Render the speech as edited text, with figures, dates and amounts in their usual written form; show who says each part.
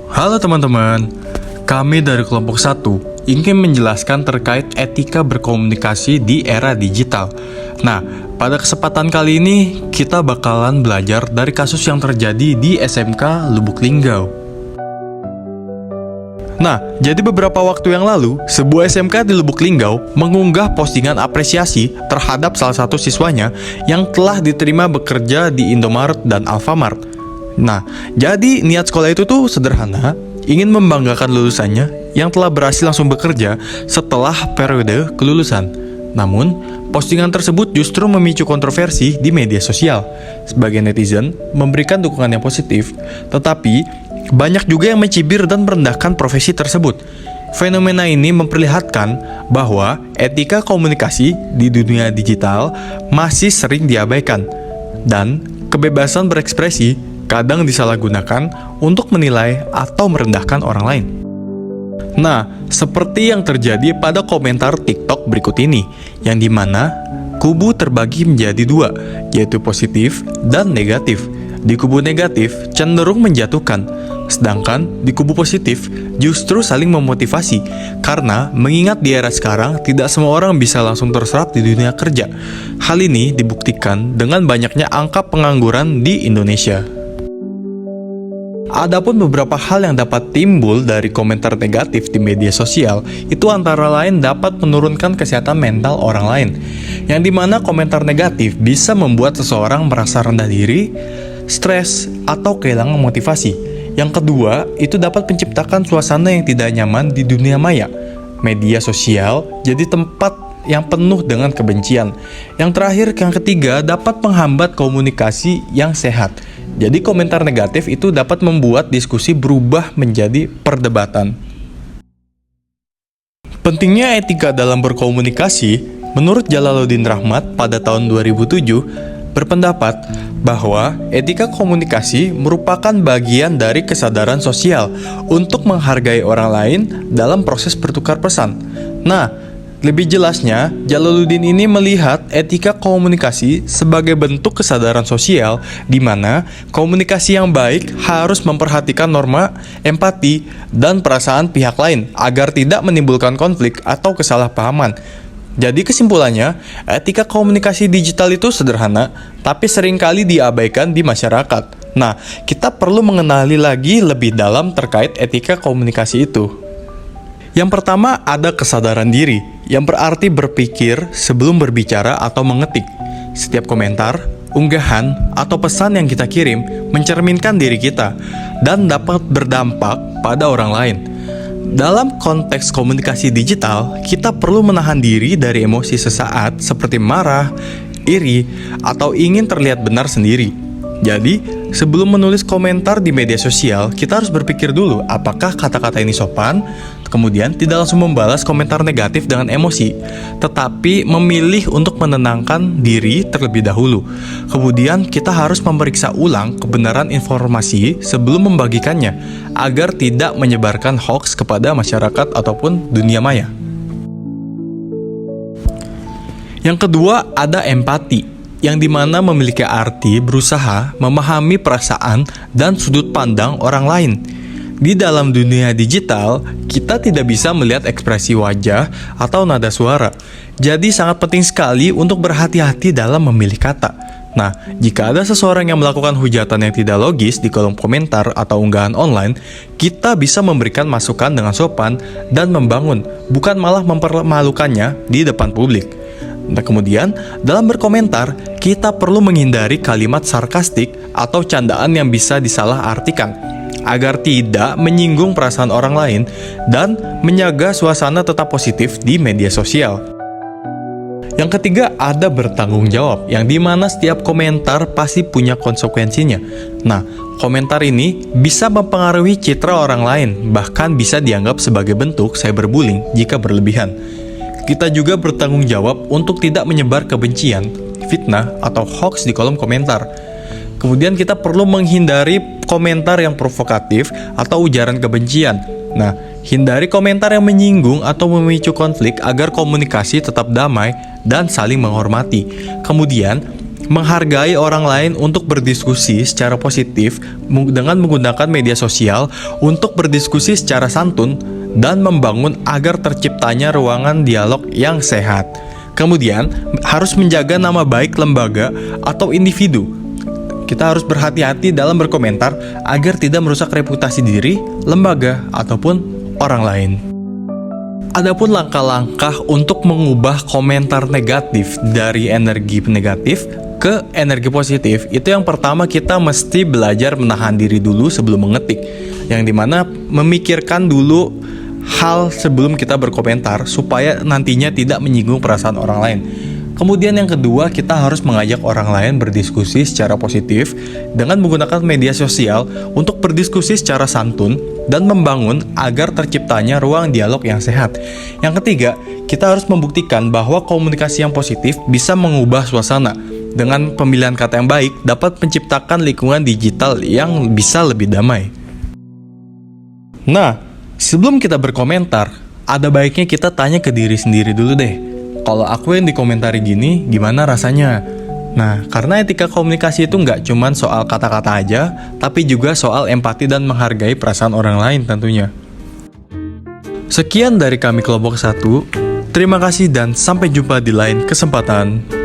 Speaker 1: Halo teman-teman, kami dari kelompok 1 ingin menjelaskan terkait etika berkomunikasi di era digital. Nah, pada kesempatan kali ini kita bakalan belajar dari kasus yang terjadi di SMK Lubuk Linggau. Nah, jadi beberapa waktu yang lalu, sebuah SMK di Lubuk Linggau mengunggah postingan apresiasi terhadap salah satu siswanya yang telah diterima bekerja di Indomaret dan Alfamart. Nah, jadi niat sekolah itu tuh sederhana, ingin membanggakan lulusannya yang telah berhasil langsung bekerja setelah periode kelulusan. Namun, postingan tersebut justru memicu kontroversi di media sosial. Sebagian netizen memberikan dukungan yang positif, tetapi banyak juga yang mencibir dan merendahkan profesi tersebut. Fenomena ini memperlihatkan bahwa etika komunikasi di dunia digital masih sering diabaikan, dan kebebasan berekspresi kadang disalahgunakan untuk menilai atau merendahkan orang lain. Nah, seperti yang terjadi pada komentar TikTok berikut ini, yang dimana kubu terbagi menjadi dua, yaitu positif dan negatif. Di kubu negatif cenderung menjatuhkan, sedangkan di kubu positif justru saling memotivasi, karena mengingat di era sekarang tidak semua orang bisa langsung terserap di dunia kerja. Hal ini dibuktikan dengan banyaknya angka pengangguran di Indonesia. Adapun beberapa hal yang dapat timbul dari komentar negatif di media sosial itu antara lain dapat menurunkan kesehatan mental orang lain, yang dimana komentar negatif bisa membuat seseorang merasa rendah diri, stres, atau kehilangan motivasi. Yang kedua, itu dapat menciptakan suasana yang tidak nyaman di dunia maya. Media sosial jadi tempat yang penuh dengan kebencian. Yang terakhir, yang ketiga, dapat menghambat komunikasi yang sehat. Jadi komentar negatif itu dapat membuat diskusi berubah menjadi perdebatan. Pentingnya etika dalam berkomunikasi, menurut Jalaluddin Rahmat pada tahun 2007, berpendapat bahwa etika komunikasi merupakan bagian dari kesadaran sosial untuk menghargai orang lain dalam proses bertukar pesan. Nah, lebih jelasnya, Jalaluddin ini melihat etika komunikasi sebagai bentuk kesadaran sosial di mana komunikasi yang baik harus memperhatikan norma, empati, dan perasaan pihak lain agar tidak menimbulkan konflik atau kesalahpahaman. Jadi kesimpulannya, etika komunikasi digital itu sederhana, tapi seringkali diabaikan di masyarakat. Nah, kita perlu mengenali lagi lebih dalam terkait etika komunikasi itu. Yang pertama, ada kesadaran diri, yang berarti berpikir sebelum berbicara atau mengetik. Setiap komentar, unggahan, atau pesan yang kita kirim mencerminkan diri kita dan dapat berdampak pada orang lain. Dalam konteks komunikasi digital, kita perlu menahan diri dari emosi sesaat seperti marah, iri, atau ingin terlihat benar sendiri. Jadi, sebelum menulis komentar di media sosial, kita harus berpikir dulu apakah kata-kata ini sopan, kemudian tidak langsung membalas komentar negatif dengan emosi, tetapi memilih untuk menenangkan diri terlebih dahulu. Kemudian kita harus memeriksa ulang kebenaran informasi sebelum membagikannya, agar tidak menyebarkan hoaks kepada masyarakat ataupun dunia maya. Yang kedua, ada empati, yang dimana memiliki arti berusaha memahami perasaan dan sudut pandang orang lain. Di dalam dunia digital, kita tidak bisa melihat ekspresi wajah atau nada suara. Jadi sangat penting sekali untuk berhati-hati dalam memilih kata. Nah, jika ada seseorang yang melakukan hujatan yang tidak logis di kolom komentar atau unggahan online, kita bisa memberikan masukan dengan sopan dan membangun, bukan malah mempermalukannya di depan publik. Nah, kemudian, dalam berkomentar, kita perlu menghindari kalimat sarkastik atau candaan yang bisa disalahartikan, agar tidak menyinggung perasaan orang lain dan menjaga suasana tetap positif di media sosial. Yang ketiga, ada bertanggung jawab, yang dimana setiap komentar pasti punya konsekuensinya. Nah, komentar ini bisa mempengaruhi citra orang lain, bahkan bisa dianggap sebagai bentuk cyberbullying jika berlebihan. Kita juga bertanggung jawab untuk tidak menyebar kebencian, fitnah, atau hoax di kolom komentar. Kemudian kita perlu menghindari komentar yang provokatif atau ujaran kebencian. Nah, hindari komentar yang menyinggung atau memicu konflik agar komunikasi tetap damai dan saling menghormati. Kemudian, menghargai orang lain untuk berdiskusi secara positif dengan menggunakan media sosial untuk berdiskusi secara santun dan membangun agar terciptanya ruangan dialog yang sehat. Kemudian, harus menjaga nama baik lembaga atau individu. Kita harus berhati-hati dalam berkomentar agar tidak merusak reputasi diri, lembaga, ataupun orang lain. Adapun langkah-langkah untuk mengubah komentar negatif dari energi negatif ke energi positif, itu yang pertama kita mesti belajar menahan diri dulu sebelum mengetik, yang dimana memikirkan dulu hal sebelum kita berkomentar supaya nantinya tidak menyinggung perasaan orang lain. Kemudian yang kedua, kita harus mengajak orang lain berdiskusi secara positif dengan menggunakan media sosial untuk berdiskusi secara santun dan membangun agar terciptanya ruang dialog yang sehat. Yang ketiga, kita harus membuktikan bahwa komunikasi yang positif bisa mengubah suasana. Dengan pemilihan kata yang baik dapat menciptakan lingkungan digital yang bisa lebih damai. Nah, sebelum kita berkomentar, ada baiknya kita tanya ke diri sendiri dulu deh. Kalau aku yang dikomentari gini, gimana rasanya? Nah, karena etika komunikasi itu nggak cuma soal kata-kata aja, tapi juga soal empati dan menghargai perasaan orang lain tentunya. Sekian dari kami kelompok 1. Terima kasih dan sampai jumpa di lain kesempatan.